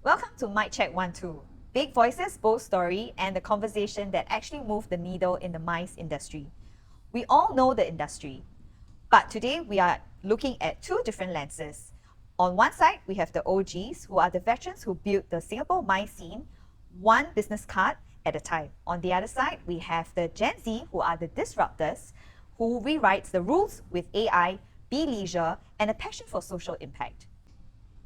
Welcome to Mic Check 1 2. Big voices, bold story, and the conversation that actually moved the needle in the mice industry. We all know the industry, but today we are looking at two different lenses. On one side, we have the OGs, who are the veterans who built the Singapore mice scene, one business card at a time. On the other side, we have the Gen Z, who are the disruptors, who rewrites the rules with AI, be leisure, and a passion for social impact.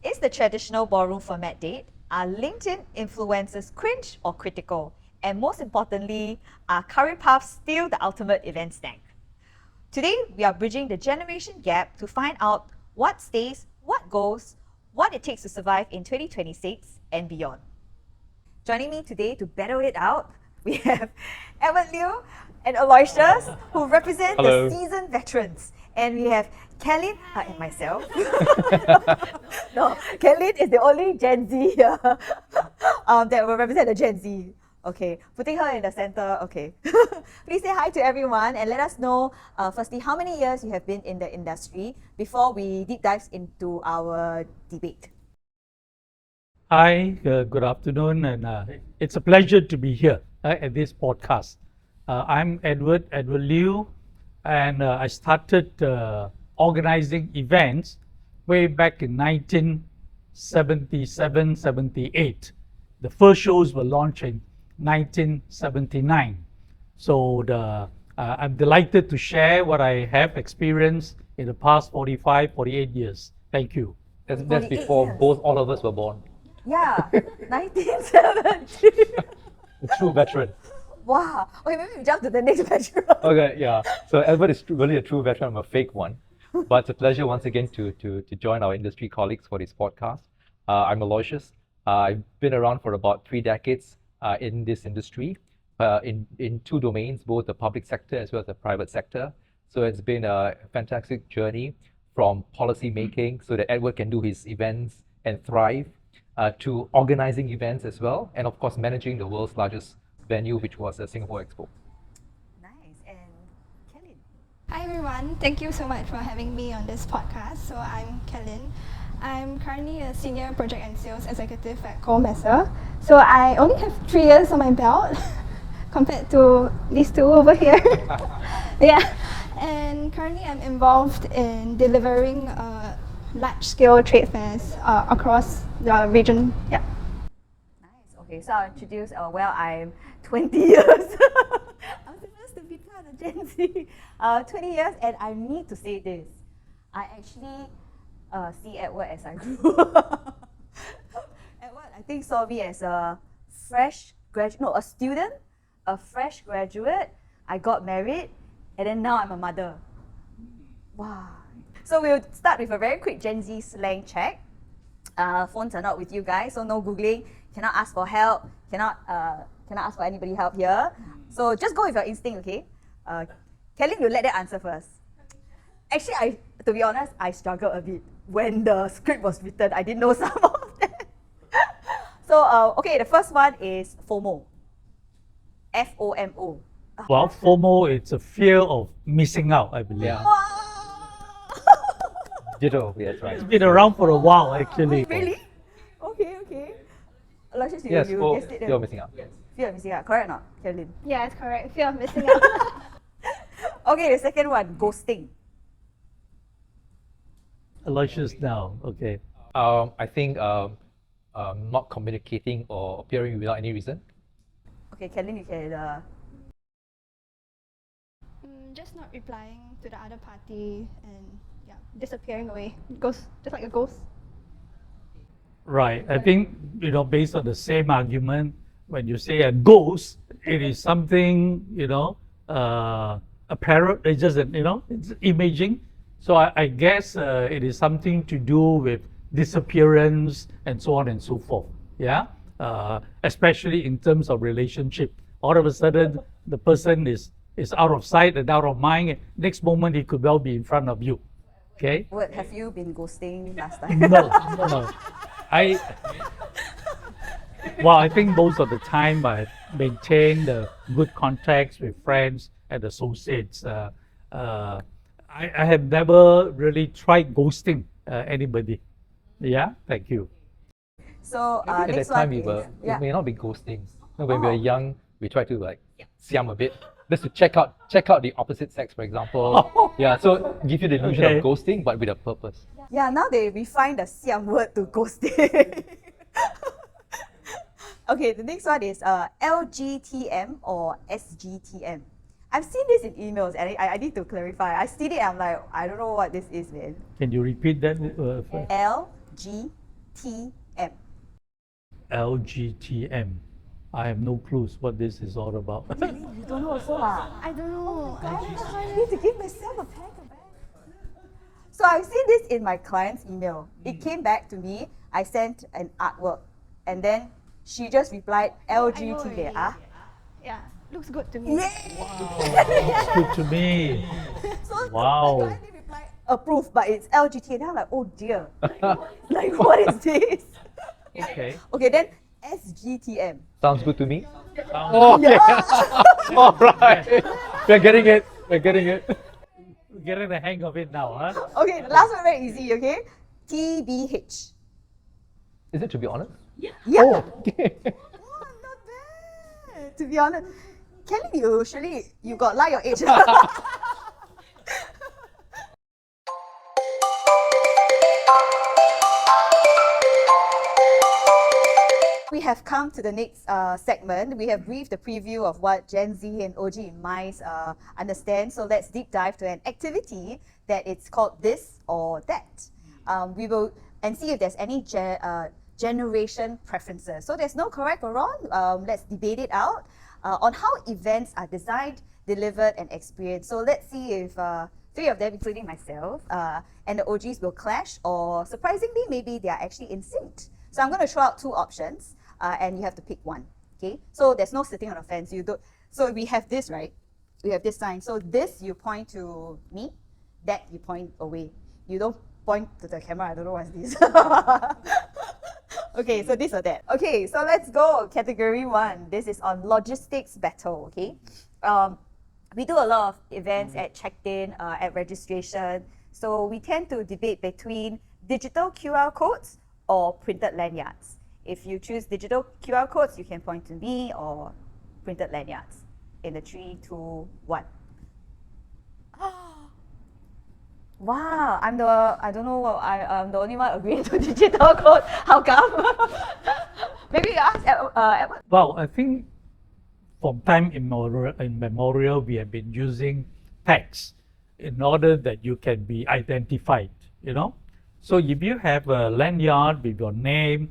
Is the traditional ballroom format dead? Are LinkedIn influencers cringe or critical? And most importantly, are curry puffs still the ultimate event snack? Today, we are bridging the generation gap to find out what stays, what goes, what it takes to survive in 2026 and beyond. Joining me today to battle it out, we have Edward Liu and Aloysius, who represent Hello. the seasoned veterans. And we have Kellyn and myself. No, Kellyn is the only Gen Z here that will represent the Gen Z. Okay, putting her in the center. Okay. Please say hi to everyone and let us know, firstly, how many years you have been in the industry before we deep dive into our debate. Hi, good afternoon, and it's a pleasure to be here at this podcast. I'm Edward Liu, and I started organizing events way back in 1977-78. The first shows were launched in 1979. So I'm delighted to share what I have experienced in the past 48 years. Thank you. That's 48 before years. both all of us were born. Yeah, 1970. A true veteran. Wow. Okay, maybe we jump to the next veteran. Okay, yeah. So Edward is really a true veteran. I'm a fake one. But it's a pleasure once again to join our industry colleagues for this podcast. I'm Aloysius. I've been around for about 3 decades in this industry, in two domains, both the public sector as well as the private sector. So it's been a fantastic journey from policy making so that Edward can do his events and thrive, to organizing events as well, and of course managing the world's largest venue, which was the Singapore Expo. Nice. And Kellyn. Hi everyone, thank you so much for having me on this podcast. So I'm Kellyn. I'm currently a senior project and sales executive at Messer. So I only have 3 years on my belt compared to these two over here. Yeah, and currently I'm involved in delivering large-scale trade fairs across the region. Yeah. Nice. Okay, so I'll introduce, I'm 20 years. I'm supposed to be part of Gen Z. 20 years, and I need to say this. I actually see Edward as I grew up. Edward, I think, saw me as a fresh graduate, no, a student, a fresh graduate. I got married, and then now I'm a mother. Wow. So we'll start with a very quick Gen Z slang check. Phones are not with you guys, so no Googling. Cannot ask for help. Cannot ask for anybody help here. So just go with your instinct, okay? Kellyn, you let that answer first. Actually, to be honest, I struggled a bit. When the script was written, I didn't know some of that. So, okay, the first one is FOMO. FOMO. Well, FOMO, it's a fear of missing out, I believe. Yeah. Wow. Ditto, yes, right. It's been around for a while, actually. Really? Okay. Aloysius, Yes, you for guessed it. fear of missing out. Fear of missing out, correct or not, Kellyn? Yeah, it's correct. Fear of missing out. Okay, the second one, ghosting. Aloysius now, okay. I think not communicating or appearing without any reason. Okay, Kellyn, you can. Just not replying to the other party and yeah, disappearing away. Ghost, just like a ghost. Right. I think, based on the same argument, when you say a ghost, it is something, a parrot, it's just, it's imaging. So I guess it is something to do with disappearance and so on and so forth. Yeah. Especially in terms of relationship. All of a sudden, the person is out of sight and out of mind. Next moment, he could well be in front of you. Okay? What, have you been ghosting last time? No. I think most of the time I maintain the good contacts with friends and associates. I have never really tried ghosting anybody. Yeah, thank you. So I think at next that time one we were, is, yeah. it may not be ghosting. You know, when we were Oh. young, we tried to like siam a bit, just to check out the opposite sex, for example. Oh. Yeah, so give you the illusion Okay. of ghosting, but with a purpose. Yeah, now they refine the Siam word to ghosting. Okay, the next one is LGTM or SGTM. I've seen this in emails and I need to clarify. I see it, I'm like, I don't know what this is, man. Can you repeat that first? LGTM. LGTM. I have no clues what this is all about. You don't know also, ah? I don't know. I need to give myself a pat on the back. So I've seen this in my client's email. It came back to me. I sent an artwork, and then she just replied LGT already. ah. Yeah, looks good to me. It's good to me. So Wow. my client did reply approved, but it's LGT, and I'm like, oh dear, like what is this? Okay. Okay, then SGTM. Sounds good to me. Oh, Okay. All right. We're getting it. We're getting it. we're getting the hang of it now, huh? Okay, the last one very easy. Okay, TBH. Is it to be honest? Yeah. Okay. Oh, not bad. To be honest, Kelly, you got like your age. We have come to the next segment. We have briefed the preview of what Gen Z and OG in MICE understand. So let's deep dive to an activity that it's called this or that. We will and see if there's any generation preferences. So there's no correct or wrong. Let's debate it out on how events are designed, delivered, and experienced. So let's see if three of them, including myself, and the OGs will clash, or surprisingly, maybe they are actually in sync. So I'm going to throw out two options, and you have to pick one. Okay. So there's no sitting on a fence. You don't. So we have this, right? We have this sign. So this you point to me, that you point away. You don't point to the camera. I don't know what's this. Okay, so this or that. Okay, so let's go. Category 1. This is on logistics battle. Okay. We do a lot of events at check-in, at registration. So we tend to debate between digital QR codes or printed lanyards. If you choose digital QR codes, you can point to me, or printed lanyards. In the 3, 2, 1. Wow, I'm the only one agreeing to digital code. How come? Maybe you ask Edward. Well, I think from time immemorial, we have been using tags in order that you can be identified, you know. So if you have a lanyard with your name,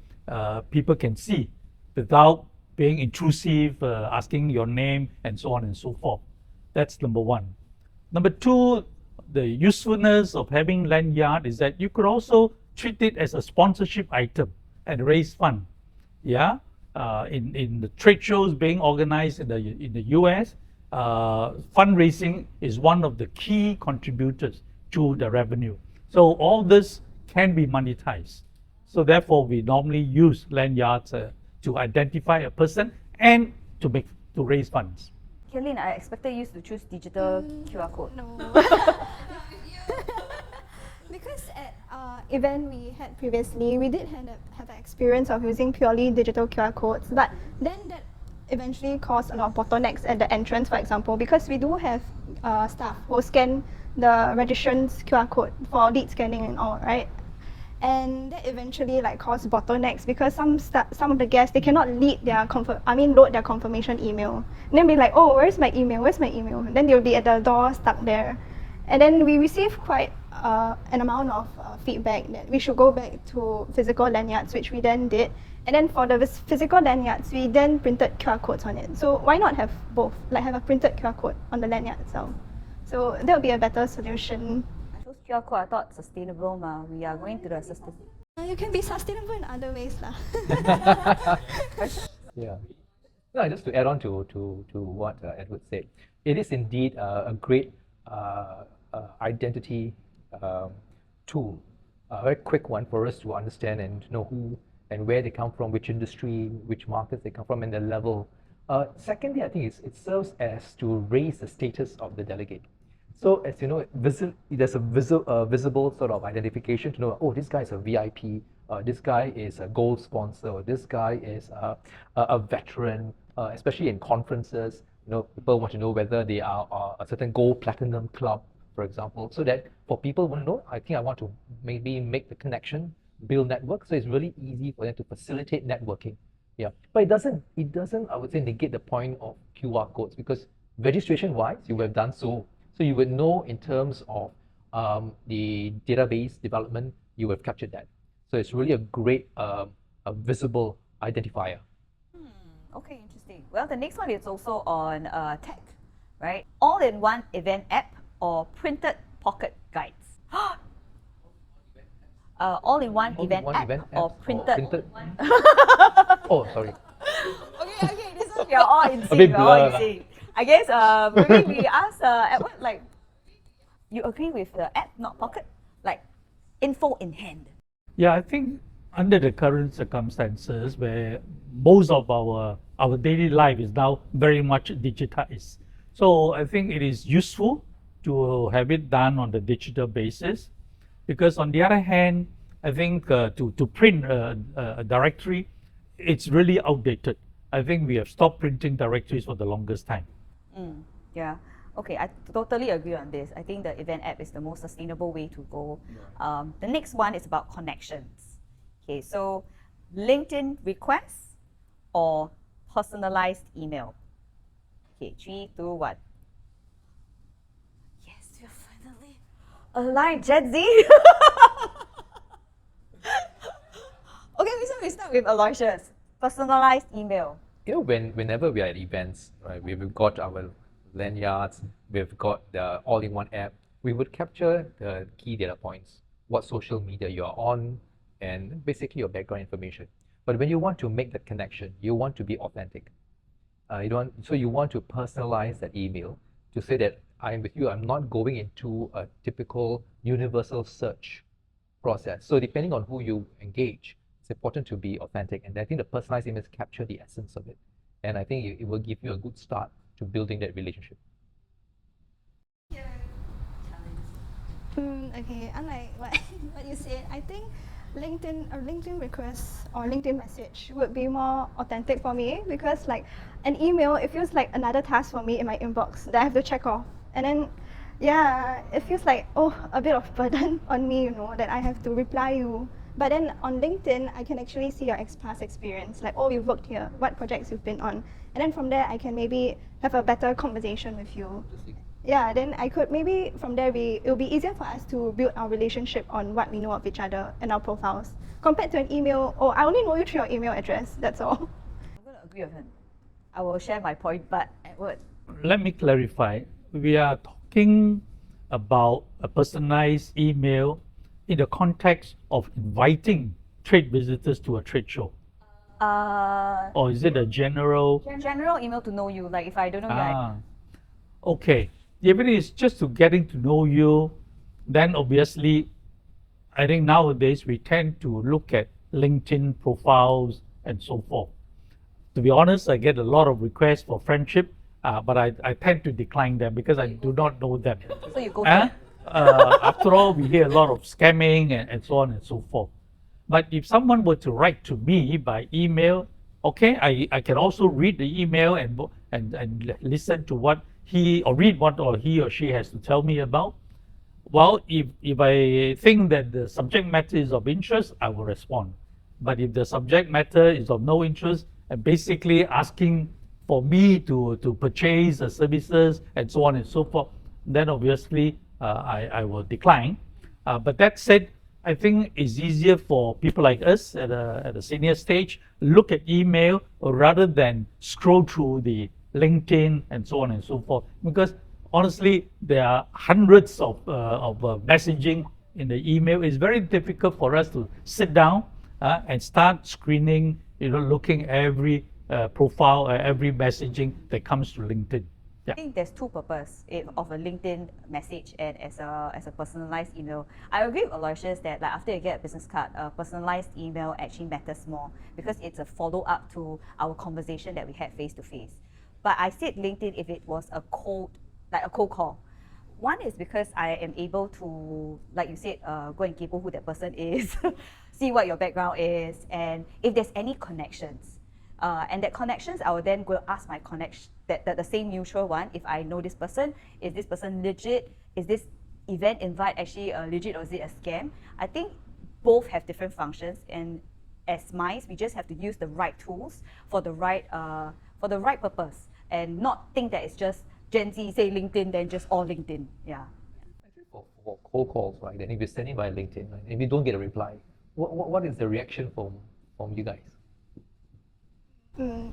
people can see without being intrusive, asking your name, and so on and so forth. That's number one. Number two, the usefulness of having lanyard is that you could also treat it as a sponsorship item and raise fund. Yeah, in the trade shows being organized in the US, fundraising is one of the key contributors to the revenue. So all this can be monetized. So therefore, we normally use lanyards to identify a person and to raise funds. Kellyn, I expected you to choose digital QR code. No. Because at event we had previously, we did have an experience of using purely digital QR codes, but then that eventually caused a lot of bottlenecks at the entrance, for example, because we do have staff who scan the registrant's QR code for lead scanning and all, right? And that eventually like caused bottlenecks because some of the guests, they cannot load their confirmation email. And then be like, oh, where's my email? Where's my email? Then they'll be at the door stuck there. And then we received quite an amount of feedback that we should go back to physical lanyards, which we then did. And then for the physical lanyards, we then printed QR codes on it. So why not have both? Like have a printed QR code on the lanyard itself. So that would be a better solution. I chose QR code. I thought sustainable, ma. We are going to the sustainable. You can be sustainable in other ways lah. Yeah. No, just to add on to what Edward said, it is indeed a great identity tool, a very quick one for us to understand and know who and where they come from, which industry, which markets they come from, and their level. Secondly, I think it serves as to raise the status of the delegate. So as you know, there's a visible sort of identification to know, oh, this guy is a VIP, this guy is a gold sponsor, or this guy is a veteran, especially in conferences. You know, people want to know whether they are a certain gold platinum club, for example, so that for people want to know, I think I want to maybe make the connection, build network. So it's really easy for them to facilitate networking. Yeah, but it doesn't, I would say, negate the point of QR codes, because registration wise, you would have done so. So you would know in terms of the database development, you have captured that. So it's really a great a visible identifier. Okay, interesting. Well, the next one is also on tech, right? All-in-one event app or printed pocket guides. All-in-one event All-in-one app event or apps or printed. Oh, sorry. Okay, this one we are all in A sync. bit We are all in blur lah. sync. I guess maybe we ask Edward, like, you agree with the app, not pocket? Like, info in hand. Yeah, I think under the current circumstances where most of our daily life is now very much digitized. So I think it is useful to have it done on the digital basis, because on the other hand, I think to print a directory, it's really outdated. I think we have stopped printing directories for the longest time. Yeah. Okay, I totally agree on this. I think the event app is the most sustainable way to go. The next one is about connections. Okay, so LinkedIn requests or personalized email. Okay, 3, 2, 1. Yes, we're finally aligned, Gen Z. Okay, so we start with Aloysius. Personalized email. You know, whenever we are at events, right, we've got our lanyards, we've got the all-in-one app, we would capture the key data points, what social media you're on, and basically your background information. But when you want to make that connection, you want to be authentic. You want to personalize that email to say that I'm with you. I'm not going into a typical universal search process. So depending on who you engage, it's important to be authentic. And I think the personalized emails capture the essence of it. And I think it will give you a good start to building that relationship. Okay, unlike what you said, I think LinkedIn request or LinkedIn message would be more authentic for me, because like an email, it feels like another task for me in my inbox that I have to check off. And then yeah, it feels like, oh, a bit of burden on me, that I have to reply you. But then on LinkedIn, I can actually see your past experience, like, oh, you've worked here, what projects you've been on. And then from there, I can maybe have a better conversation with you. Yeah, then I could maybe from there it'll be easier for us to build our relationship on what we know of each other and our profiles, compared to an email. Oh, I only know you through your email address, that's all. I'm going to agree with him. I will share my point, but Edward. Let me clarify. We are talking about a personalized email in the context of inviting trade visitors to a trade show. Or is it a general? General email to know you, like if I don't know you, Ah, okay. If it is just to getting to know you, then obviously, I think nowadays we tend to look at LinkedIn profiles and so forth. To be honest, I get a lot of requests for friendship, but I tend to decline them because I do not know them. so you go Eh? for After all, we hear a lot of scamming and so on and so forth. But if someone were to write to me by email, okay, I can also read the email and listen to what he or she has to tell me about. Well, if I think that the subject matter is of interest, I will respond. But if the subject matter is of no interest and basically asking for me to purchase the services and so on and so forth, then obviously I will decline. But that said, I think it's easier for people like us at a senior stage look at email rather than scroll through the LinkedIn and so on and so forth. Because honestly, there are hundreds of messaging in the email. It's very difficult for us to sit down and start screening, looking every profile, every messaging that comes to LinkedIn. I think there's two purposes of a LinkedIn message and as a personalized email. I agree with Aloysius that like after you get a business card, a personalized email actually matters more because it's a follow-up to our conversation that we had face-to-face. But I said LinkedIn if it was a cold call. One is because I am able to, like you said, go and keep who that person is, see what your background is, and if there's any connections. And that connections, I will then go ask my connection, that the same mutual one, if I know this person, is this person legit? Is this event invite actually legit, or is it a scam? I think both have different functions, and as mice, we just have to use the right tools for the right purpose, and not think that it's just Gen Z say LinkedIn, then just all LinkedIn. Yeah. For cold calls, right? And if you're sending via LinkedIn, right, if you don't get a reply, what is the reaction from you guys?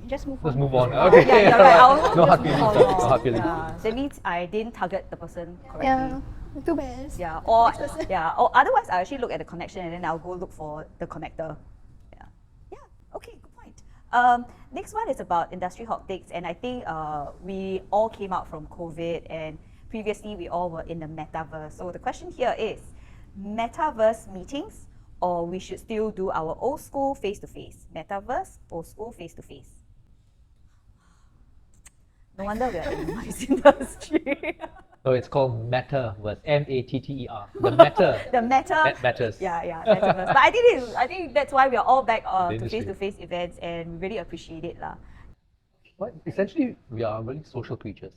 Just move Just on. move on. Okay. Yeah, you're right. I'll No just hard move feelings. on. No hard feelings. Yeah, that means I didn't target the person correctly. Yeah, too bad. Yeah, or otherwise I actually look at the connection and then I'll go look for the connector. Yeah. Okay, good point. Next one is about industry hot takes, and I think we all came out from COVID, and previously we all were in the metaverse. So the question here is, metaverse meetings, or we should still do our old school face-to-face? Metaverse, old school face-to-face. No wonder we are in the mice industry. So it's called Metaverse, M-A-T-T-E-R. The meta. The meta. That matters. Yeah, metaverse. But I think that's why we are all back The to industry. face-to-face events, and we really appreciate it, lah. Well, essentially, we are really social creatures.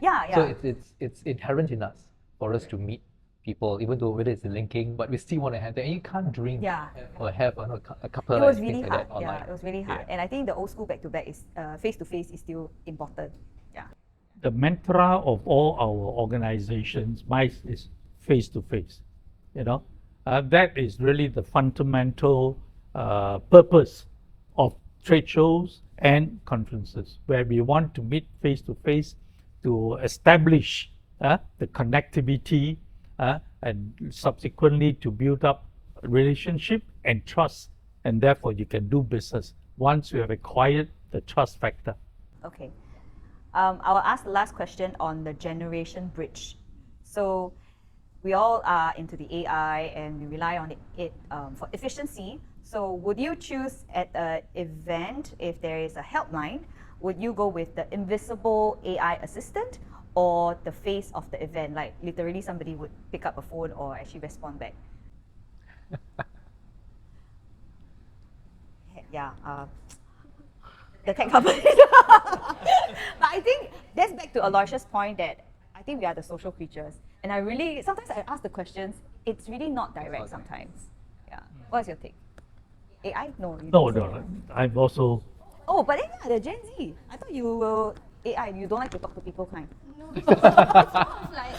Yeah. So it's inherent in us for us to meet people, even though whether it's linking, but we still want to have that. And you can't drink or have a couple It was of really things hard. like that online. Yeah, it was really hard. Yeah. And I think the old school back-to-back is face-to-face is still important. Yeah. The mantra of all our organizations, MICE, is face-to-face. That is really the fundamental purpose of trade shows and conferences, where we want to meet face-to-face to establish the connectivity and subsequently to build up a relationship and trust, and therefore you can do business once you have acquired the trust factor. Okay. I will ask the last question on the generation bridge. So we all are into the AI and we rely on it for efficiency. So would you choose at an event, if there is a helpline, would you go with the invisible AI assistant or the face of the event? Like literally somebody would pick up a phone or actually respond back. The tech company. But I think that's back to Aloysius' point that I think we are the social creatures. And sometimes I ask the questions, it's really not direct sometimes. Yeah. What's your take? AI? No. No. I'm also. Oh, but then the Gen Z. I thought you were AI, you don't like to talk to people kind. Like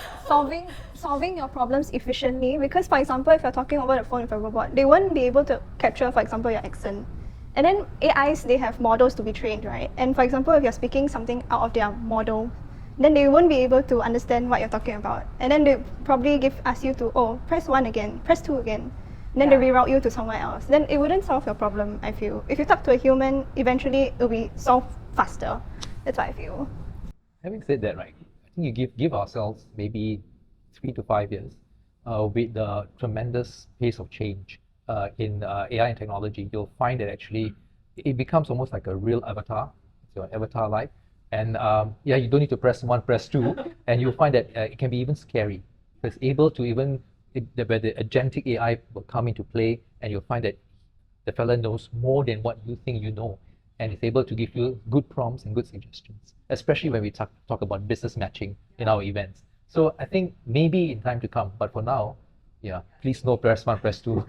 solving your problems efficiently, because for example, if you're talking over the phone with a robot, they won't be able to capture, for example, your accent. And then AIs, they have models to be trained, right? And for example, if you're speaking something out of their model, then they won't be able to understand what you're talking about. And then they probably ask you to, press 1 again, press 2 again. And then they reroute you to somewhere else. Then it wouldn't solve your problem, I feel. If you talk to a human, eventually it'll be solved faster. That's what I feel. Having said that, right, I think you give ourselves maybe 3 to 5 years with the tremendous pace of change in AI and technology. You'll find that actually it becomes almost like a real avatar. It's your avatar life. And you don't need to press 1, press 2, and you'll find that it can be even scary. It's able to where the agentic AI will come into play, and you'll find that the fella knows more than what you think you know, and is able to give you good prompts and good suggestions, especially when we talk about business matching in our events. So I think maybe in time to come, but for now, please no press 1, press 2.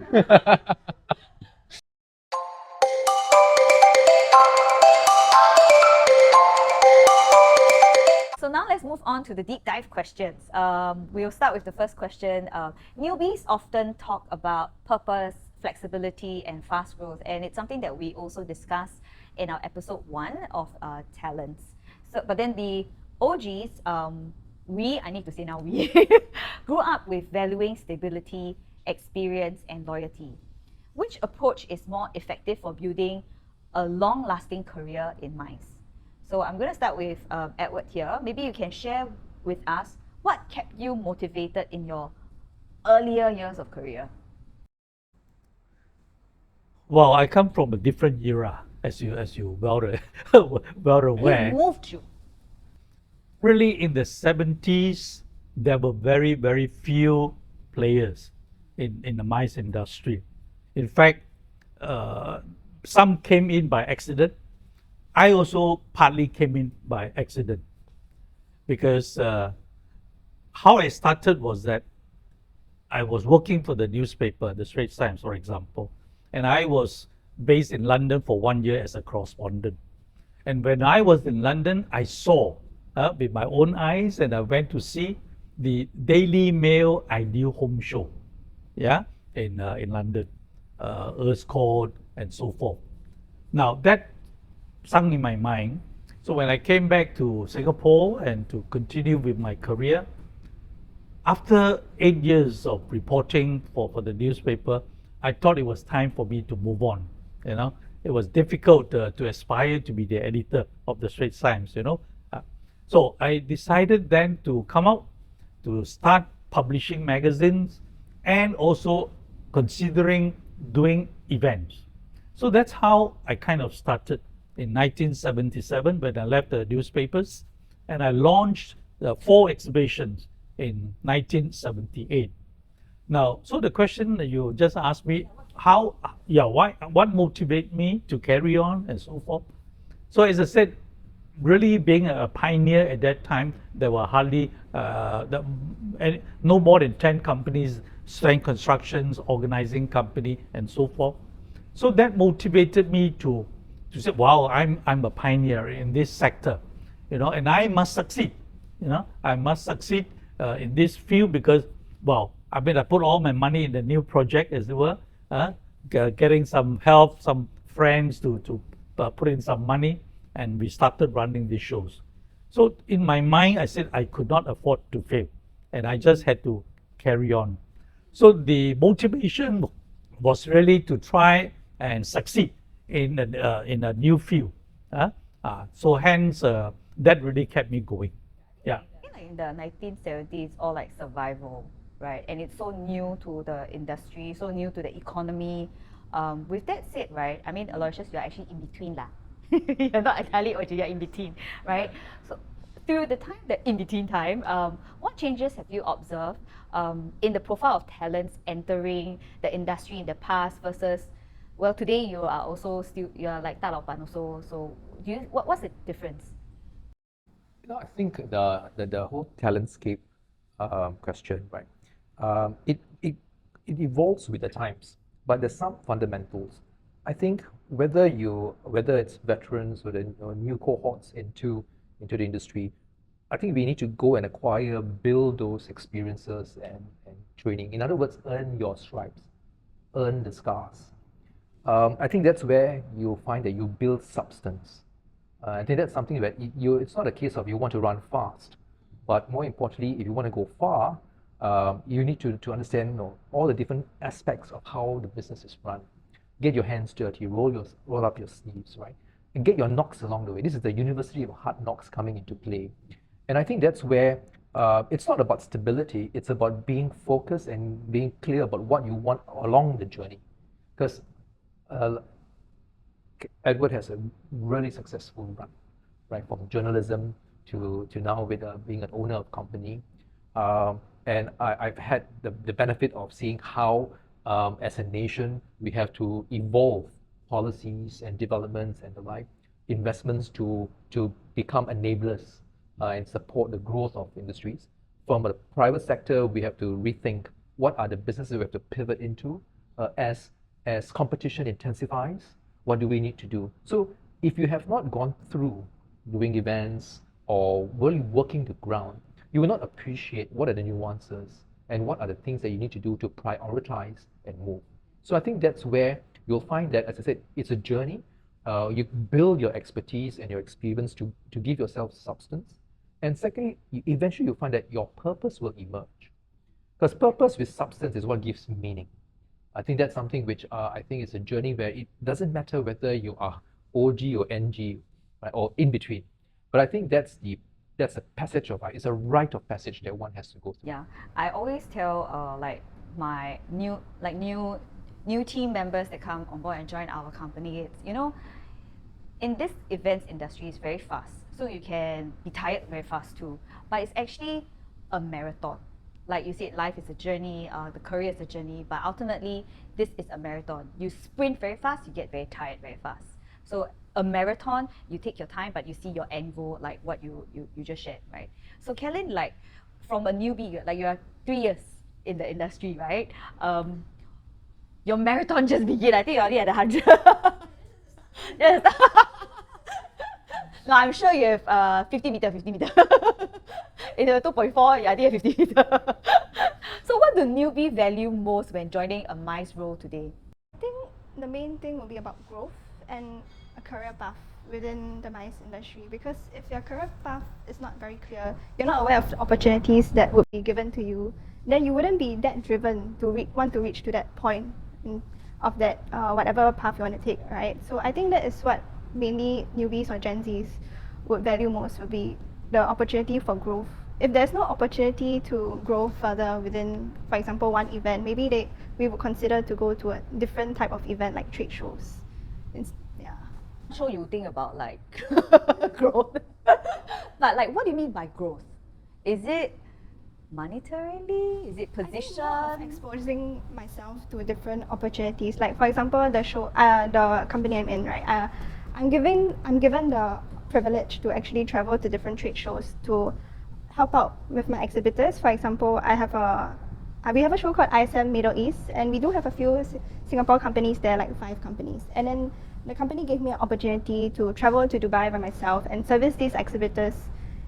So now let's move on to the deep dive questions. We'll start with the first question. Newbies often talk about purpose, flexibility, and fast growth, and it's something that we also discussed in our episode 1 of talents. But then the OGs, I need to say now we, grew up with valuing stability, experience, and loyalty. Which approach is more effective for building a long-lasting career in MICE? So I'm going to start with Edward here. Maybe you can share with us what kept you motivated in your earlier years of career. Well, I come from a different era, as you well aware. You moved to. Really, in the 70s, there were very, very few players in the mice industry. In fact, some came in by accident. I also partly came in by accident because how I started was that I was working for the newspaper, the Straits Times, for example, and I was based in London for 1 year as a correspondent. And when I was in London, I saw with my own eyes, and I went to see the Daily Mail Ideal Home Show, in London, Earth's Court, and so forth. Now that sunk in my mind. So when I came back to Singapore and to continue with my career, after 8 years of reporting for the newspaper, I thought it was time for me to move on. It was difficult to aspire to be the editor of the Straits Times. So I decided then to come out to start publishing magazines and also considering doing events. So that's how I kind of started in 1977 when I left the newspapers, and I launched 4 exhibitions in 1978. Now, so the question that you just asked me, what motivated me to carry on and so forth. So as I said, really being a pioneer at that time, there were hardly no more than 10 companies, strength constructions, organizing company, and so forth. So that motivated me to say, wow, I'm a pioneer in this sector, and I must succeed. I must succeed in this field because, I put all my money in the new project, as it were, getting some help, some friends to put in some money, and we started running these shows. So in my mind, I said I could not afford to fail, and I just had to carry on. So the motivation was really to try and succeed in a new field. So hence, that really kept me going. Yeah. I think like in the 1970s, it's all like survival, right? And it's so new to the industry, so new to the economy. With that said, right, Aloysius, you're actually in between lah. You're not entirely OG, you're in between, right? So through the time, the in-between time, what changes have you observed in the profile of talents entering the industry in the past versus, today you are also still, you're like 大老板also, so what's the difference? I think the whole talentscape question, right? It evolves with the times, but there's some fundamentals. I think whether it's veterans or new cohorts into the industry, I think we need to go and build those experiences and training. In other words, earn your stripes, earn the scars. I think that's where you'll find that you build substance. I think that's something that it's not a case of you want to run fast, but more importantly, if you want to go far, you need to understand all the different aspects of how the business is run. Get your hands dirty, roll up your sleeves, right? And get your knocks along the way. This is the University of Hard Knocks coming into play. And I think that's where it's not about stability, it's about being focused and being clear about what you want along the journey. Because Edward has a really successful run, right? From journalism to now with being an owner of company. And I've had the benefit of seeing how, as a nation, we have to evolve policies and developments and the like, investments to become enablers and support the growth of industries. From the private sector, we have to rethink what are the businesses we have to pivot into as competition intensifies. What do we need to do? So if you have not gone through doing events or really working the ground, you will not appreciate what are the nuances and what are the things that you need to do to prioritize and move. So I think that's where you'll find that, as I said, it's a journey. You build your expertise and your experience to give yourself substance. And secondly, eventually you'll find that your purpose will emerge. Because purpose with substance is what gives meaning. I think that's something which I think is a journey where it doesn't matter whether you are OG or NG, right, or in between. But I think that's a passage of it's a rite of passage that one has to go through. Yeah, I always tell like my new team members that come on board and join our company. It's, in this events industry, it's very fast, so you can be tired very fast too. But it's actually a marathon. Like you said, life is a journey, the career is a journey, but ultimately this is a marathon. You sprint very fast, you get very tired very fast. So a marathon, you take your time, but you see your end goal, like what you just shared, right? So Kellyn, like from a newbie, like you are 3 years in the industry, right? Your marathon just began. I think you're already at 100. Yes. No, I'm sure you have 50 meter. In the 2.4, yeah, I think you have 50 meter. So what do newbie value most when joining a MICE role today? I think the main thing will be about growth and a career path within the MICE industry, because if your career path is not very clear, you're not aware of the opportunities that would be given to you, then you wouldn't be that driven to want to reach to that point of that whatever path you want to take, right? So I think that is what mainly newbies or Gen Zs would value most, would be the opportunity for growth. If there's no opportunity to grow further within, for example, one event, maybe we would consider to go to a different type of event like trade shows. Yeah. Sure, you think about like growth, but like, what do you mean by growth? Is it monetarily? Is it position? Of exposing myself to different opportunities. Like for example, the company I'm in, right? I'm given the privilege to actually travel to different trade shows to help out with my exhibitors. For example, we have a show called ISM Middle East, and we do have a few Singapore companies there, like 5 companies. And then the company gave me an opportunity to travel to Dubai by myself and service these exhibitors.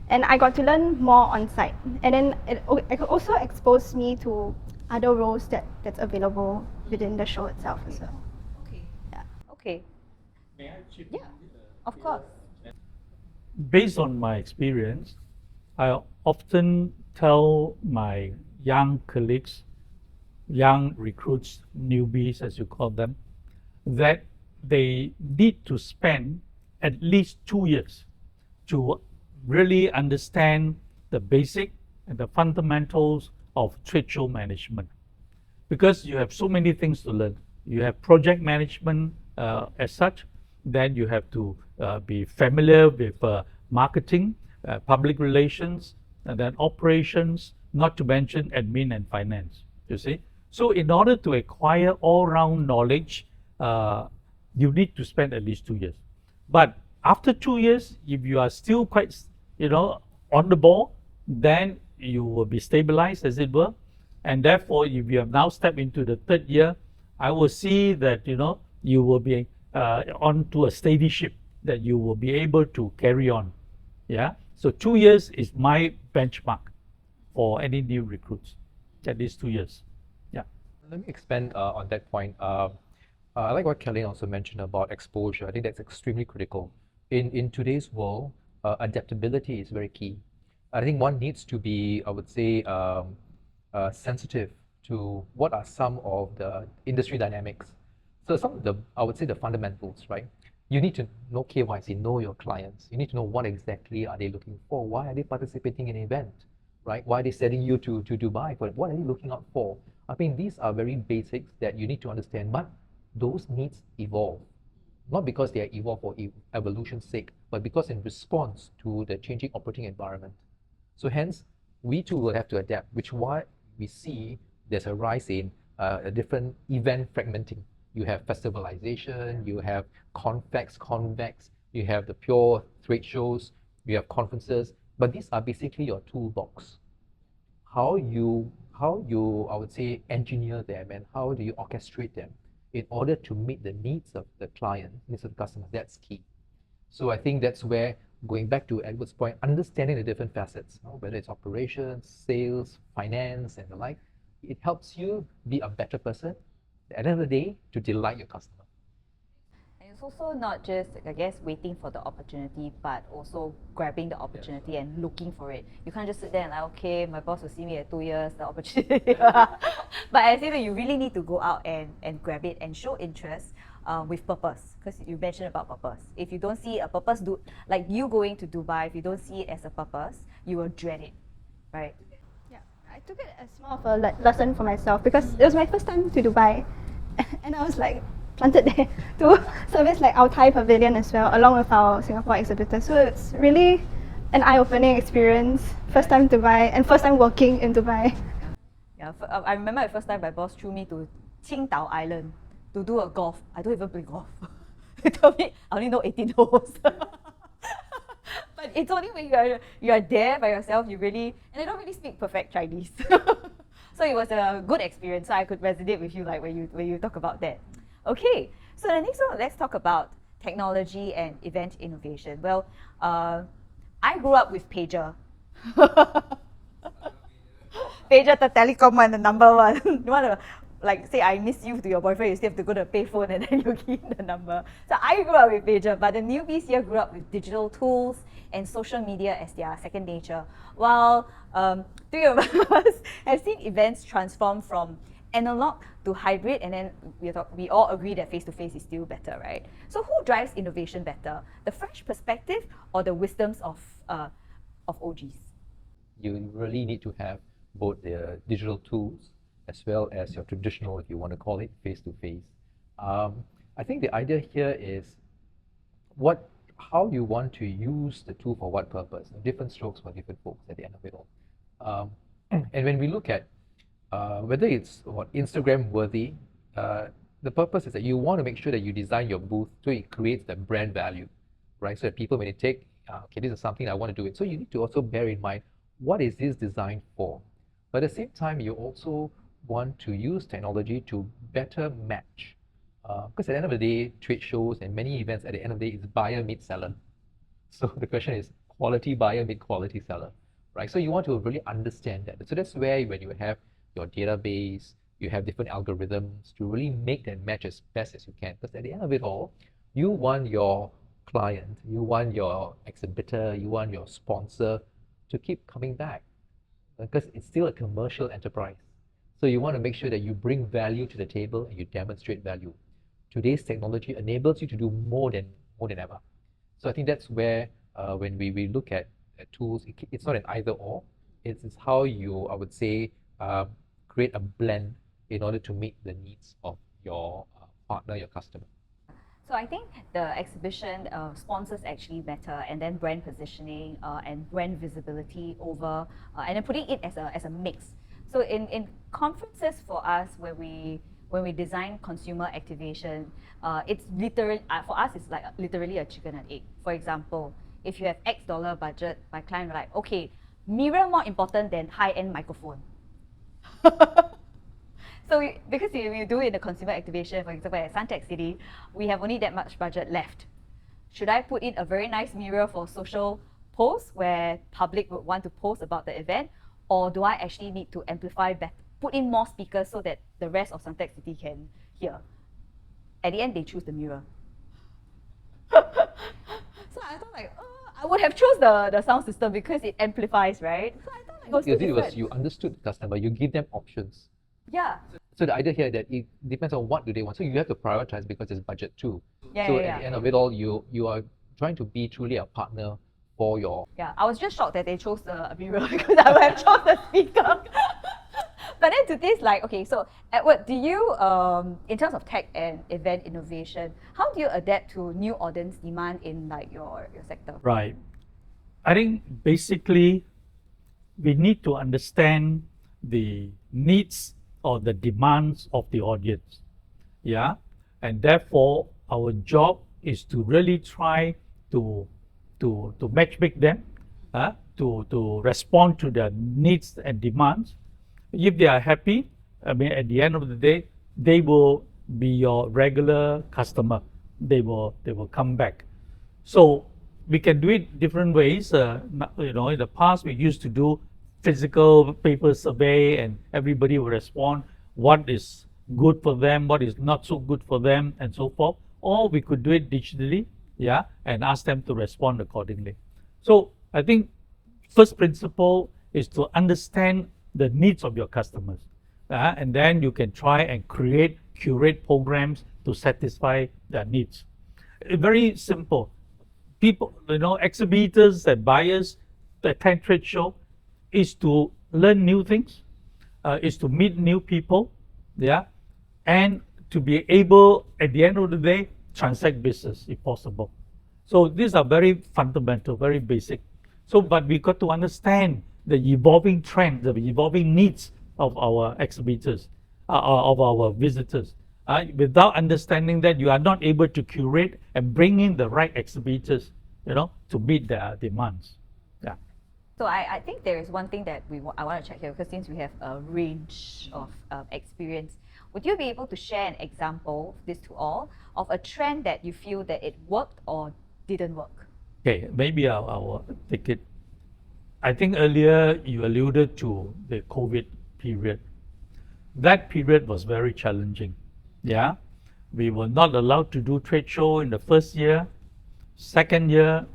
And I got to learn more on site. And then it also exposed me to other roles that's available within the show itself as well. Okay. Yeah. Okay. May I chip Yeah, of course. Based on my experience, I often tell my young colleagues, young recruits, newbies as you call them, that they need to spend at least 2 years to really understand the basic and the fundamentals of trade show management. Because you have so many things to learn. You have project management as such, then you have to be familiar with marketing, public relations, and then operations, not to mention admin and finance, you see. So in order to acquire all-round knowledge, you need to spend at least 2 years. But after 2 years, if you are still quite, on the ball, then you will be stabilized, as it were. And therefore, if you have now stepped into the 3rd year, I will see that, you will be onto a steady ship that you will be able to carry on. Yeah. So 2 years is my benchmark for any new recruits, at least 2 years. Yeah. Let me expand on that point. I like what Kellyn also mentioned about exposure. I think that's extremely critical. In today's world, adaptability is very key. I think one needs to be, I would say, sensitive to what are some of the industry dynamics. So some of the, I would say, the fundamentals, right? You need to know KYC, know your clients. You need to know what exactly are they looking for. Why are they participating in an event, right? Why are they sending you to Dubai? What are they looking out for? I mean, these are very basics that you need to understand, but those needs evolve. Not because they are evolved for evolution's sake, but because in response to the changing operating environment. So hence, we too will have to adapt, which is why we see there's a rise in a different event fragmenting. You have festivalization, you have convex, you have the pure trade shows, you have conferences, but these are basically your toolbox. How you, I would say, engineer them and how do you orchestrate them in order to meet the needs of the client, needs of the customer, that's key. So I think that's where, going back to Edward's point, understanding the different facets, whether it's operations, sales, finance, and the like, it helps you be a better person at the end of the day to delight your customer. And it's also not just, I guess, waiting for the opportunity, but also grabbing the opportunity and looking for it. You can't just sit there and like, okay, my boss will see me at 2 years, the opportunity. But I say that you really need to go out and grab it and show interest with purpose. Because you mentioned about purpose. If you don't see a purpose, like you going to Dubai, if you don't see it as a purpose, you will dread it, right? I took it as more of a lesson for myself, because it was my first time to Dubai and I was like planted there to service like our Thai pavilion as well, along with our Singapore exhibitors. So it's really an eye-opening experience. First time to Dubai and first time working in Dubai. Yeah, I remember the first time my boss threw me to Qingdao Island to do a golf. I don't even play golf. He told me I only know 18 holes. But it's only when you are there by yourself, you really, and I don't really speak perfect Chinese. So it was a good experience. So I could resonate with you like when you talk about that. Okay, so the next one, let's talk about technology and event innovation. Well, I grew up with pager. Pager, the telecom one, the number one. You want to like say I miss you to your boyfriend, you still have to go to a payphone and then you give the number. So I grew up with pager, but the newbies here grew up with digital tools and social media as their second nature. While three of us have seen events transform from analog to hybrid, and then we all agree that face-to-face is still better, right? So who drives innovation better? The fresh perspective or the wisdoms of OGs? You really need to have both the digital tools as well as your traditional, if you want to call it, face-to-face. I think the idea here is how you want to use the tool for what purpose. Different strokes for different folks at the end of it all. And when we look at whether it's Instagram worthy, the purpose is that you want to make sure that you design your booth so it creates the brand value, right? So that people, when they take, okay, this is something I want to do it. So you need to also bear in mind, what is this designed for? But at the same time, you also want to use technology to better match. Because at the end of the day, trade shows and many events, at the end of the day, it's buyer meet seller. So the question is quality buyer meet quality seller, right? So you want to really understand that. So that's where when you have your database, you have different algorithms to really make that match as best as you can. Because at the end of it all, you want your client, you want your exhibitor, you want your sponsor to keep coming back, because it's still a commercial enterprise. So you want to make sure that you bring value to the table and you demonstrate value. Today's technology enables you to do more than ever. So I think that's where when we look at tools, it's not an either or. It's how you, I would say, create a blend in order to meet the needs of your partner, your customer. So I think the exhibition sponsors actually matter, and then brand positioning and brand visibility over, and then putting it as a mix. So in conferences for us, when we design consumer activation, it's literally for us it's like literally a chicken and egg. For example, if you have X dollar budget, my client will like, okay, mirror more important than high-end microphone. So because we do it in the consumer activation, for example, at Suntec City, we have only that much budget left. Should I put in a very nice mirror for social posts where public would want to post about the event, or do I actually need to amplify better, put in more speakers so that the rest of Suntec City can hear? At the end, they choose the mirror. So I thought like, I would have chose the sound system because it amplifies, right? So I thought like, What you did was you understood the customer, you give them options. Yeah. So the idea here that it depends on what do they want. So you have to prioritize because it's budget too. Yeah, so yeah, at the end of it all, you are trying to be truly a partner for your. Yeah, I was just shocked that they chose the mirror because I would have chose the speaker. But then today's like, okay, so Edward, do you, in terms of tech and event innovation, how do you adapt to new audience demand in like your sector? Right. I think basically we need to understand the needs or the demands of the audience. Yeah. And therefore our job is to really try to matchmake them, to respond to their needs and demands. If they are happy, I mean, at the end of the day, they will be your regular customer. They will come back. So we can do it different ways. In the past we used to do physical paper survey, and everybody will respond what is good for them, what is not so good for them, and so forth. Or we could do it digitally, yeah, and ask them to respond accordingly. So I think first principle is to understand the needs of your customers, and then you can try and curate programs to satisfy their needs. Very simple. People, exhibitors and buyers attend trade show is to learn new things, is to meet new people, yeah, and to be able, at the end of the day, transact business if possible. So these are very fundamental, very basic. So, but we got to understand the evolving trends, the evolving needs of our exhibitors, of our visitors. Without understanding that, you are not able to curate and bring in the right exhibitors, to meet their demands. Yeah. So I think there is one thing that I want to check here, because since we have a range of experience, would you be able to share an example, this to all, of a trend that you feel that it worked or didn't work? Okay, maybe I'll take it. I think earlier you alluded to the COVID period. That period was very challenging. Yeah, we were not allowed to do trade show in the first year. Second year,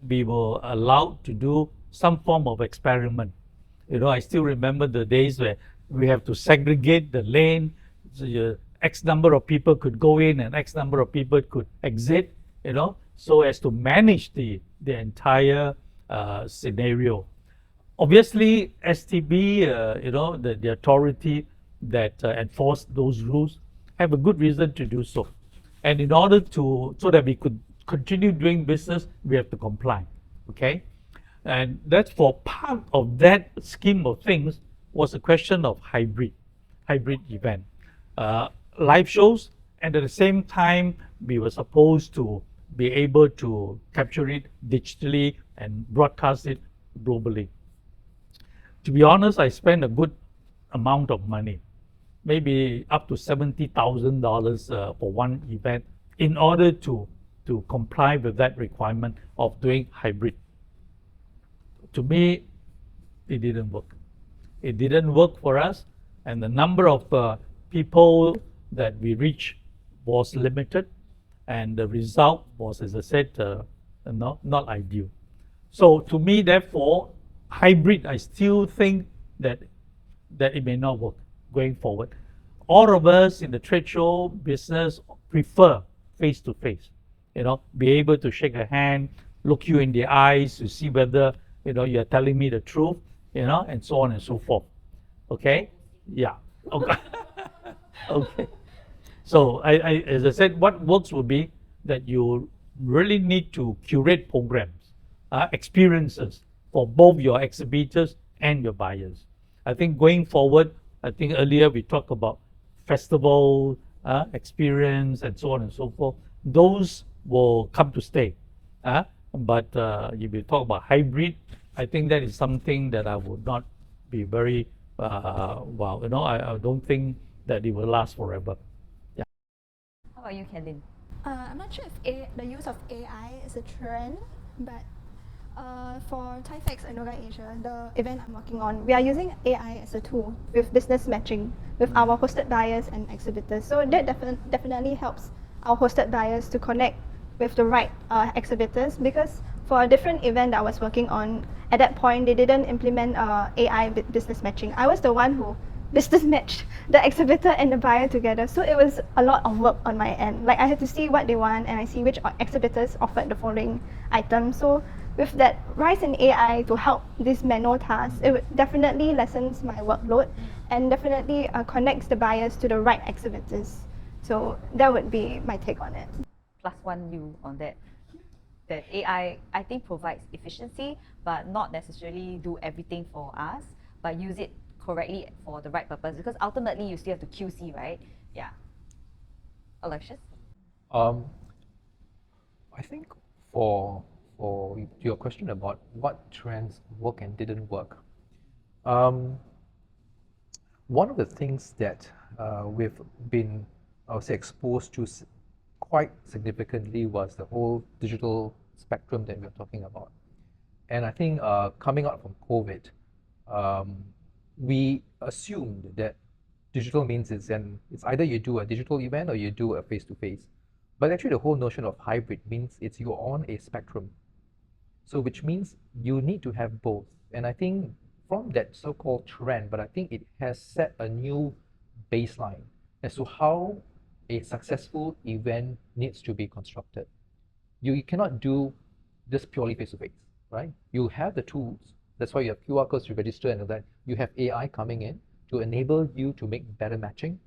we were allowed to do some form of experiment. I still remember the days where we have to segregate the lane. So X number of people could go in and X number of people could exit, so as to manage the entire scenario. Obviously, STB, the authority that enforced those rules have a good reason to do so. And in order so that we could continue doing business, we have to comply, okay? And that's for part of that scheme of things was a question of hybrid event. Live shows, and at the same time, we were supposed to be able to capture it digitally and broadcast it globally. To be honest, I spent a good amount of money, maybe up to $70,000 for one event, in order to comply with that requirement of doing hybrid. To me, it didn't work. It didn't work for us, and the number of people that we reached was limited, and the result was, as I said, not ideal. So to me, therefore, hybrid, I still think that it may not work going forward. All of us in the trade show business prefer face-to-face, be able to shake a hand, look you in the eyes to see whether, you're telling me the truth, and so on and so forth. Okay? Yeah. Okay. Okay. So as I said, what works would be that you really need to curate programs, experiences for both your exhibitors and your buyers. I think going forward, I think earlier we talked about festival experience and so on and so forth. Those will come to stay. But if you talk about hybrid, I think that is something that I would not be very, I don't think that it will last forever. Yeah. How about you, Kellyn? I'm not sure if the use of AI is a trend, but for TIFEX and Noga Asia, the event I'm working on, we are using AI as a tool with business matching with our hosted buyers and exhibitors. So that definitely helps our hosted buyers to connect with the right exhibitors, because for a different event that I was working on, at that point, they didn't implement AI business matching. I was the one who business matched the exhibitor and the buyer together. So it was a lot of work on my end. Like, I had to see what they want, and I see which exhibitors offered the following items. So with that rise in AI to help these manual tasks, it definitely lessens my workload and definitely connects the buyers to the right exhibitors. So that would be my take on it. +1 you on that. That AI, I think, provides efficiency, but not necessarily do everything for us, but use it correctly for the right purpose, because ultimately you still have to QC, right? Yeah. Aloysius? I think for your question about what trends work and didn't work, one of the things that we've been, I would say, exposed to quite significantly was the whole digital spectrum that we're talking about. And I think coming out from COVID, we assumed that digital means it's either you do a digital event or you do a face-to-face. But actually the whole notion of hybrid means it's you're on a spectrum. So which means you need to have both. And I think from that so-called trend, but I think it has set a new baseline as to how a successful event needs to be constructed. You cannot do this purely face-to-face, right? You have the tools. That's why you have QR codes to register and all that. You have AI coming in to enable you to make better matching.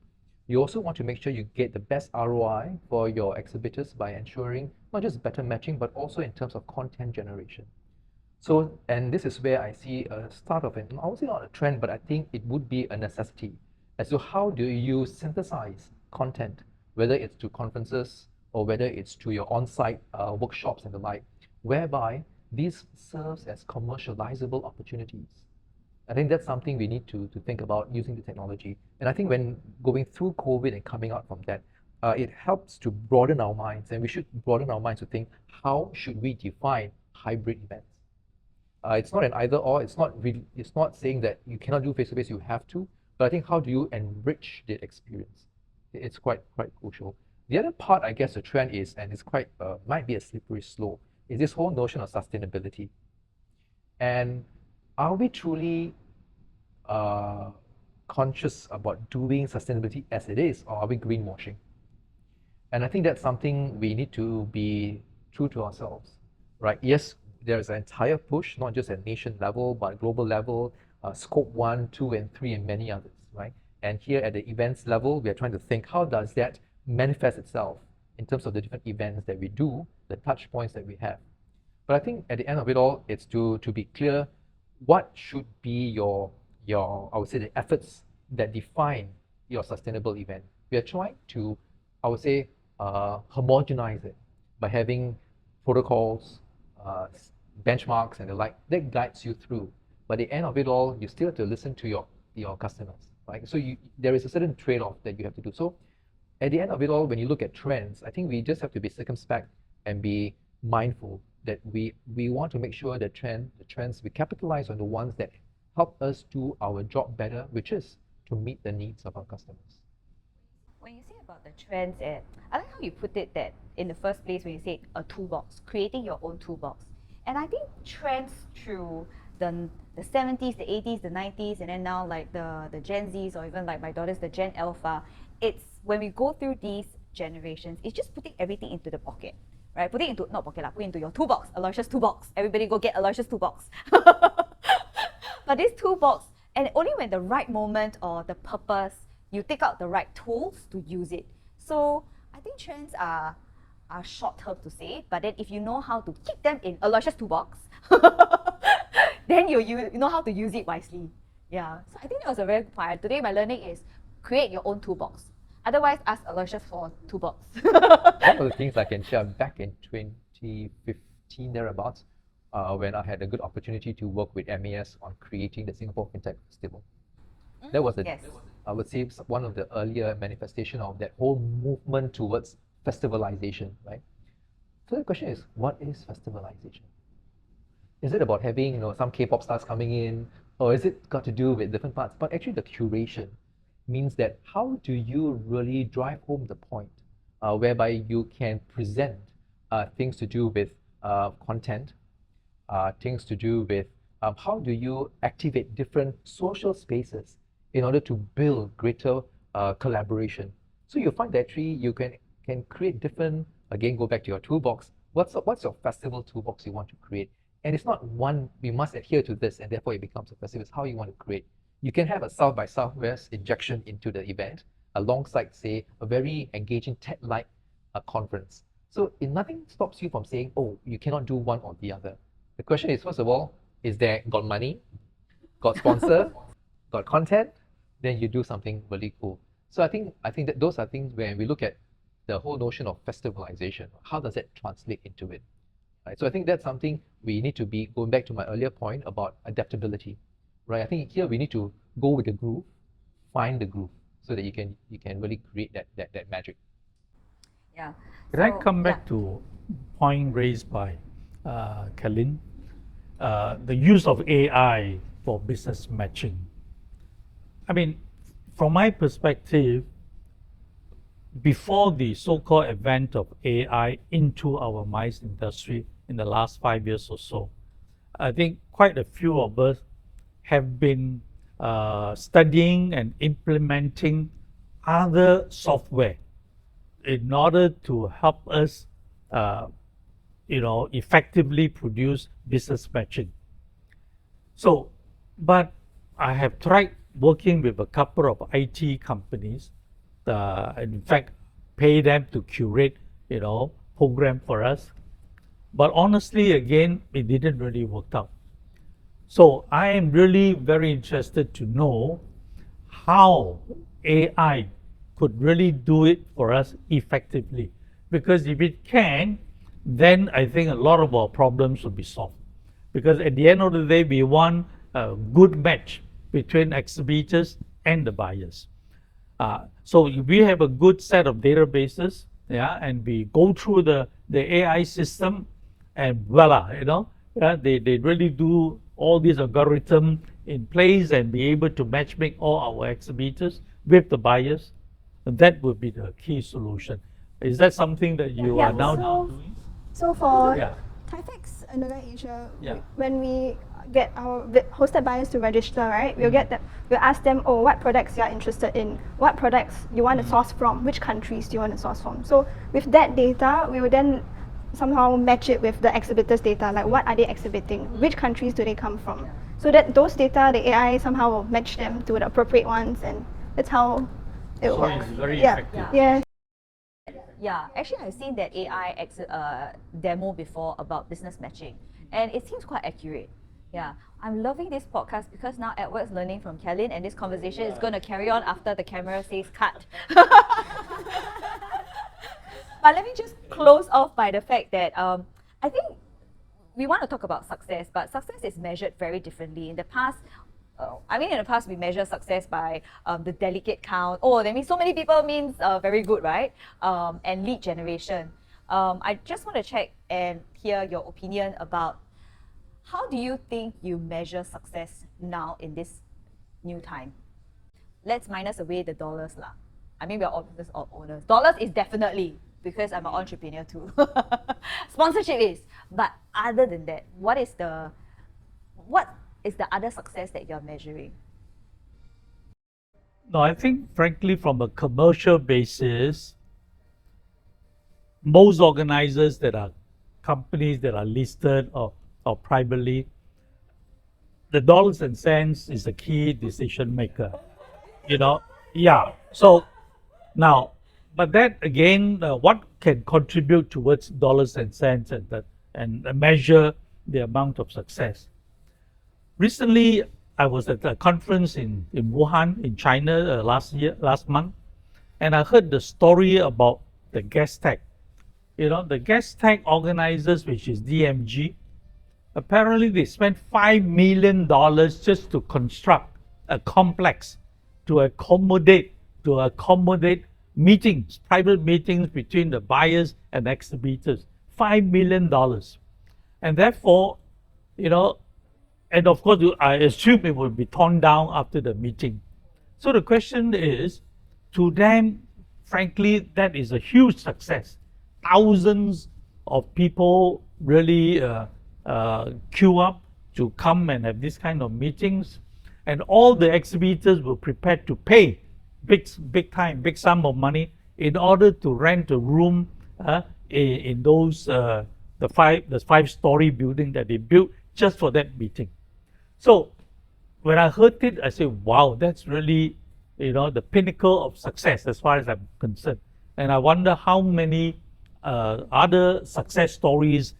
You also want to make sure you get the best ROI for your exhibitors by ensuring not just better matching, but also in terms of content generation. So, and this is where I see a start of it. I would say not a trend, but I think it would be a necessity as to how do you synthesize content, whether it's to conferences or whether it's to your on-site workshops and the like, whereby these serves as commercializable opportunities. I think that's something we need to think about using the technology. And I think when going through COVID and coming out from that, it helps to broaden our minds, and we should broaden our minds to think, how should we define hybrid events? It's not an either or. It's not saying that you cannot do face to face. You have to. But I think how do you enrich the experience? It's quite crucial. The other part, I guess, the trend is, and it's quite might be a slippery slope, is this whole notion of sustainability. And are we truly conscious about doing sustainability as it is, or are we greenwashing? And I think that's something we need to be true to ourselves, right? Yes, there's an entire push, not just at nation level, but global level, scope 1, 2, and 3, and many others, right? And here at the events level, we are trying to think, how does that manifest itself in terms of the different events that we do, the touch points that we have. But I think at the end of it all, it's to be clear, what should be your I would say, the efforts that define your sustainable event. We are trying to, I would say, homogenize it by having protocols, benchmarks, and the like that guides you through. But at the end of it all, you still have to listen to your customers, right? So there is a certain trade-off that you have to do. So at the end of it all, when you look at trends, I think we just have to be circumspect and be mindful that we want to make sure the trends, we capitalize on the ones that help us do our job better, which is to meet the needs of our customers. When you say about the trends, I like how you put it that in the first place when you said a toolbox, creating your own toolbox. And I think trends through the 70s, the 80s, the 90s, and then now like the Gen Zs, or even like my daughter's the Gen Alpha, it's when we go through these generations, it's just putting everything into the pocket, right? Put it into your toolbox, Aloysius toolbox. Everybody go get Aloysius toolbox. But this toolbox, and only when the right moment or the purpose, you take out the right tools to use it. So I think trends are short term to say, but then if you know how to keep them in Aloysius toolbox, then you know how to use it wisely. Yeah. So I think that was a very good point. Today my learning is create your own toolbox. Otherwise, ask Aloysius for toolbox. One of the things I can share, back in 2015 thereabouts, when I had a good opportunity to work with MAS on creating the Singapore FinTech Festival. That was Yes. I would say, one of the earlier manifestation of that whole movement towards festivalization, right? So the question is, what is festivalization? Is it about having some K-pop stars coming in, or is it got to do with different parts? But actually, the curation means that how do you really drive home the point, whereby you can present things to do with content, things to do with how do you activate different social spaces in order to build greater collaboration. So you find that actually you can create different, again, go back to your toolbox. What's your festival toolbox you want to create? And it's not one, we must adhere to this and therefore it becomes a festival. It's how you want to create. You can have a South by Southwest injection into the event alongside, say, a very engaging TED-like conference. So nothing stops you from saying, oh, you cannot do one or the other. The question is, first of all, is there got money, got sponsor, got content? Then you do something really cool. So I think that those are things where we look at the whole notion of festivalization. How does that translate into it? Right? So I think that's something we need to be, going back to my earlier point about adaptability. Right? I think here we need to go with the groove, find the groove, so that you can really create that magic. Yeah. Can I come back to point raised by Kellyn? The use of AI for business matching. I mean, from my perspective, before the so-called advent of AI into our MICE industry in the last 5 years or so, I think quite a few of us have been studying and implementing other software in order to help us effectively produce business matching. So, but I have tried working with a couple of IT companies, in fact, pay them to curate, program for us. But honestly, again, it didn't really work out. So I am really very interested to know how AI could really do it for us effectively. Because if it can, then I think a lot of our problems will be solved. Because at the end of the day, we want a good match between exhibitors and the buyers. So if we have a good set of databases, yeah, and we go through the AI system, and voila, they really do all these algorithm in place and be able to match make all our exhibitors with the buyers, that would be the key solution. Is that something that you Yeah, are now so- doing? So for Yeah. Typex Another Asia, Yeah. when we get our hosted buyers to register, right, we'll ask them, oh, what products you are interested in, what products you want to source from, which countries do you want to source from. So with that data, we will then somehow match it with the exhibitors' data, like what are they exhibiting, which countries do they come from. So that those data, the AI somehow will match them to the appropriate ones, and that's how it So works. it's very Yeah. effective. Yes. Yeah, actually, I've seen that AI demo before about business matching, and it seems quite accurate. Yeah, I'm loving this podcast because now Edward's learning from Kellyn, and this conversation is going to carry on after the camera says cut. But let me just close off by the fact that I think we want to talk about success, but success is measured very differently. In the past, in the past we measure success by the delegate count. Oh, that means so many people means very good, right? And lead generation. I just want to check and hear your opinion about how do you think you measure success now in this new time? Let's minus away the dollars lah. I mean, we are all business owners. Dollars is definitely, because I'm an entrepreneur too. Sponsorship is. But other than that, what is the other success that you're measuring? No, I think frankly, from a commercial basis, most organizers that are companies that are listed or privately, the dollars and cents is a key decision maker. Yeah. So now, but that again, what can contribute towards dollars and cents and measure the amount of success? Recently, I was at a conference in Wuhan, in China, last month, and I heard the story about the gas tag. The gas tag organizers, which is DMG, apparently they spent $5 million just to construct a complex to accommodate meetings, private meetings between the buyers and exhibitors. $5 million. And therefore, and of course, I assume it will be torn down after the meeting. So the question is, to them, frankly, that is a huge success. Thousands of people really queue up to come and have this kind of meetings, and all the exhibitors were prepared to pay big sum of money in order to rent a room in those the five-story building that they built just for that meeting. So when I heard it, I said, wow, that's really, the pinnacle of success as far as I'm concerned. And I wonder how many other success stories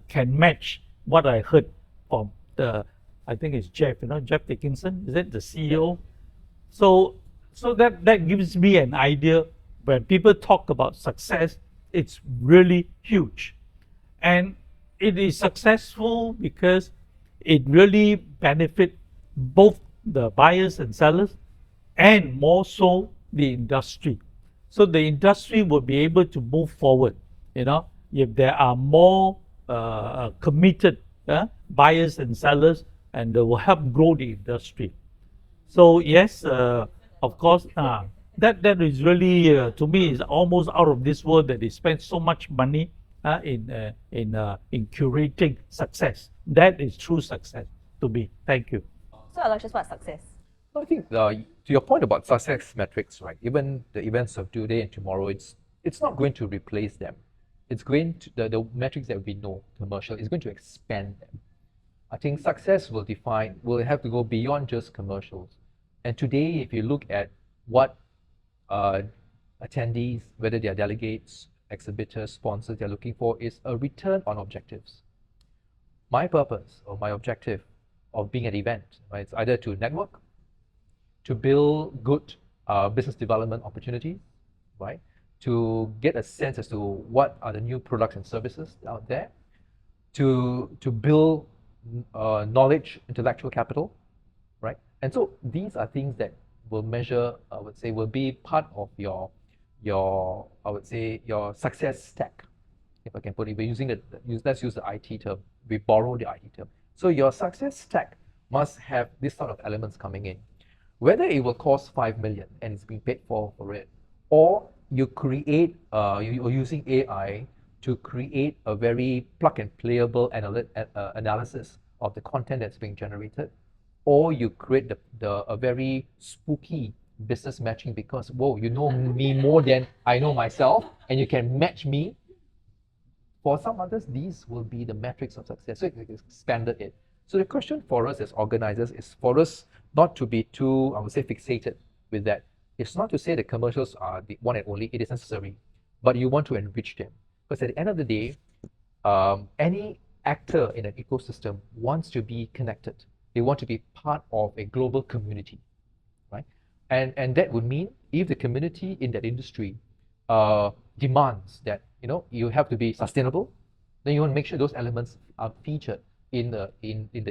can match what I heard from I think it's Jeff, Jeff Dickinson, is it the CEO? So that gives me an idea. When people talk about success, it's really huge. And it is successful because it really benefits both the buyers and sellers, and more so the industry. So the industry will be able to move forward, if there are more committed buyers and sellers, and they will help grow the industry. So yes, of course, that is really to me is almost out of this world that they spend so much money in curating success. That is true success to me. Thank you. So Aloysius, what's success? I think to your point about success metrics, right? Even the events of today and tomorrow, it's not going to replace them. It's going to the metrics that we know commercial is going to expand them. I think success will have to go beyond just commercials. And today, if you look at what attendees, whether they are delegates exhibitors, sponsors, they're looking for is a return on objectives. My purpose or my objective of being at event, right, it's either to network, to build good business development opportunities, right, to get a sense as to what are the new products and services out there, to build knowledge, intellectual capital, right? And so these are things that will measure, I would say, will be part of your I would say your success stack, if I can put it. We're using let's use the IT term. We borrow the IT term. So your success stack must have this sort of elements coming in. Whether it will cost 5 million and it's being paid for it, or you create, you're using AI to create a very plug and playable analysis of the content that's being generated, or you create a very spooky business matching because, whoa, you know me more than I know myself, and you can match me. For some others, these will be the metrics of success. So it expanded it. So the question for us as organizers is for us not to be too, I would say, fixated with that. It's not to say the commercials are the one and only, it is necessary, but you want to enrich them. Because at the end of the day, any actor in an ecosystem wants to be connected. They want to be part of a global community, right? And that would mean if the community in that industry demands that you have to be sustainable, then you want to make sure those elements are featured in the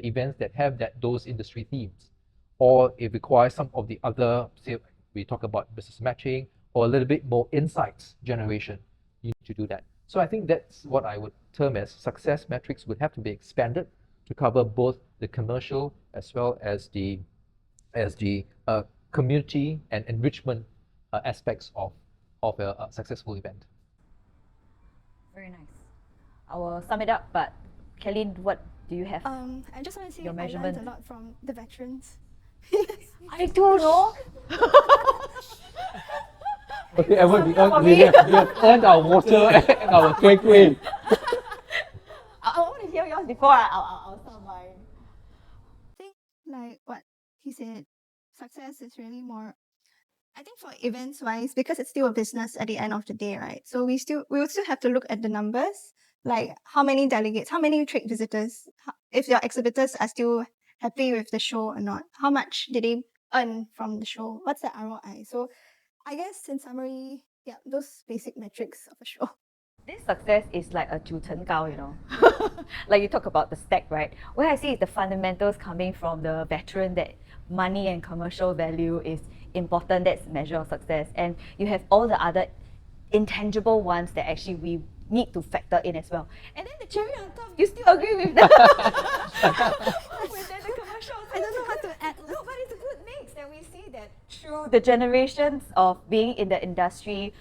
events that have those industry themes, or it requires some of the other, say we talk about business matching or a little bit more insights generation. You need to do that. So I think that's what I would term as success metrics would have to be expanded to cover both the commercial as well as the community and enrichment aspects of a successful event. Very nice. I will sum it up, but Kellyn, what do you have? I just want to say Your I measurement. learned a lot from the veterans. I don't know. Okay, everyone, we have earned our water and our kueh. I want to hear yours before I'll start mine. I think like what he said, success is really more. I think for events wise, because it's still a business at the end of the day, right? So we would still have to look at the numbers, like how many delegates, how many trade visitors, if your exhibitors are still happy with the show or not, how much did they earn from the show, what's the ROI? So I guess in summary, yeah, those basic metrics of a show. This success is like a 主成高, like you talk about the stack, right? Where I see is the fundamentals coming from the veteran that money and commercial value is important, that's measure of success. And you have all the other intangible ones that actually we need to factor in as well. And then the cherry on top, you still agree with that? Within the commercials. I don't know how to add. No, but it's a good mix. And we see that through the generations of being in the industry,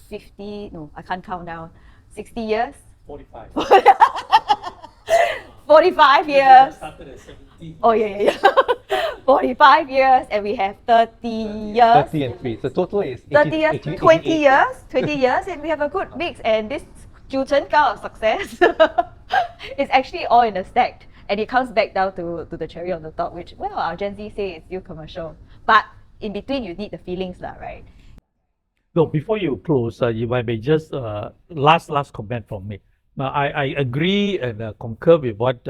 50, no, I can't count now, 60 years? 45. 45 years. Started at 70. Oh, yeah. 45 years, and we have 30 years. 30 and 3. So total is 30 years, 18, 20 years, 20 years, and we have a good mix. And this 主成高 of success is actually all in a stack. And it comes back down to the cherry on the top, which, well, our Gen Z say is still commercial. But in between, you need the feelings, right? No, before you close, if I may just last comment from me. Now, I agree and concur with what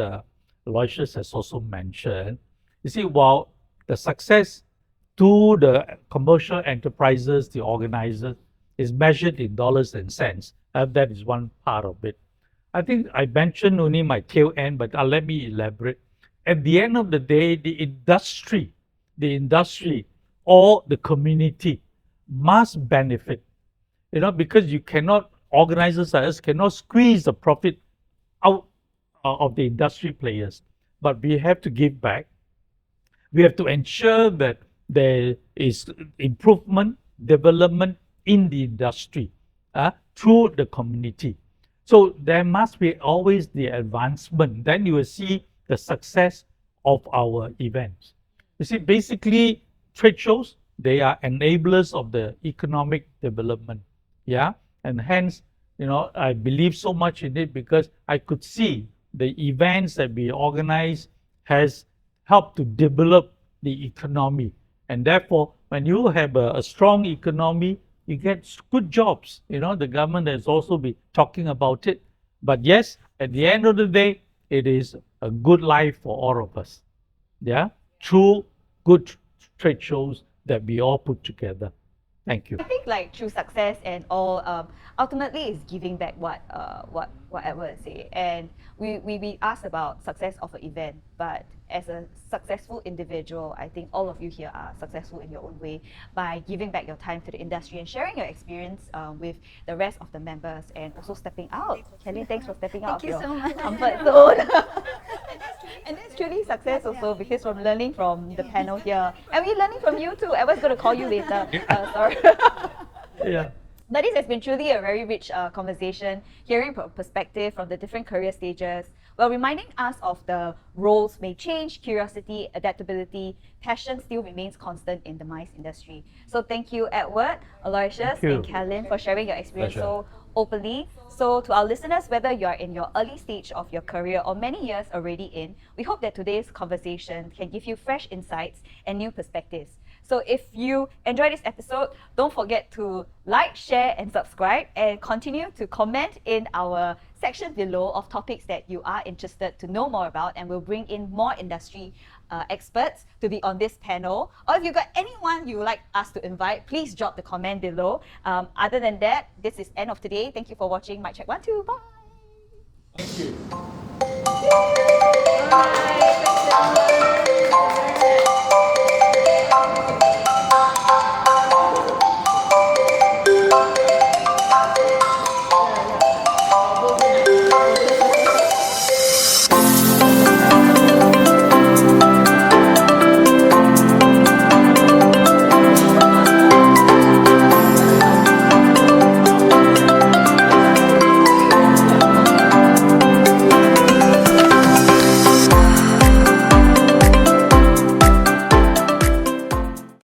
Aloysius has also mentioned. You see, while the success to the commercial enterprises, the organizers, is measured in dollars and cents, that is one part of it. I think I mentioned only my tail end, but let me elaborate. At the end of the day, the industry or the community must benefit, because you cannot, organizers like us cannot squeeze the profit out of the industry players, but we have to give back. We have to ensure that there is improvement, development in the industry through the community. So there must be always the advancement. Then you will see the success of our events. You see, basically, trade shows, they are enablers of the economic development. Yeah, and hence, I believe so much in it because I could see the events that we organize has helped to develop the economy. And therefore, when you have a strong economy, you get good jobs. The government has also been talking about it. But yes, at the end of the day, it is a good life for all of us. Yeah, through good trade shows that we all put together. Thank you. I think like through success and all, ultimately is giving back what Edward said. And we asked about success of an event, but as a successful individual, I think all of you here are successful in your own way by giving back your time to the industry and sharing your experience with the rest of the members and also stepping out. Kellyn, thanks for stepping out of Thank you your so much. comfort zone. And that's truly success also, because from learning from the panel here, and we're learning from you too. Edward's going to call you later. Sorry. Yeah. But this has been truly a very rich conversation, hearing perspective from the different career stages, while reminding us of the roles may change, curiosity, adaptability, passion still remains constant in the mice industry. So thank you, Edward, Aloysius, Thank you. and Kellyn, for sharing your experience Pleasure. so openly. So to our listeners, whether you're in your early stage of your career or many years already in, we hope that today's conversation can give you fresh insights and new perspectives. So if you enjoyed this episode, don't forget to like, share, and subscribe, and continue to comment in our section below of topics that you are interested to know more about, and we'll bring in more industry experts to be on this panel. Or if you've got anyone you would like us to invite, please drop the comment below. Other than that, this is end of today. Thank you for watching Mic Check 1, 2. Bye. Thank you. Bye.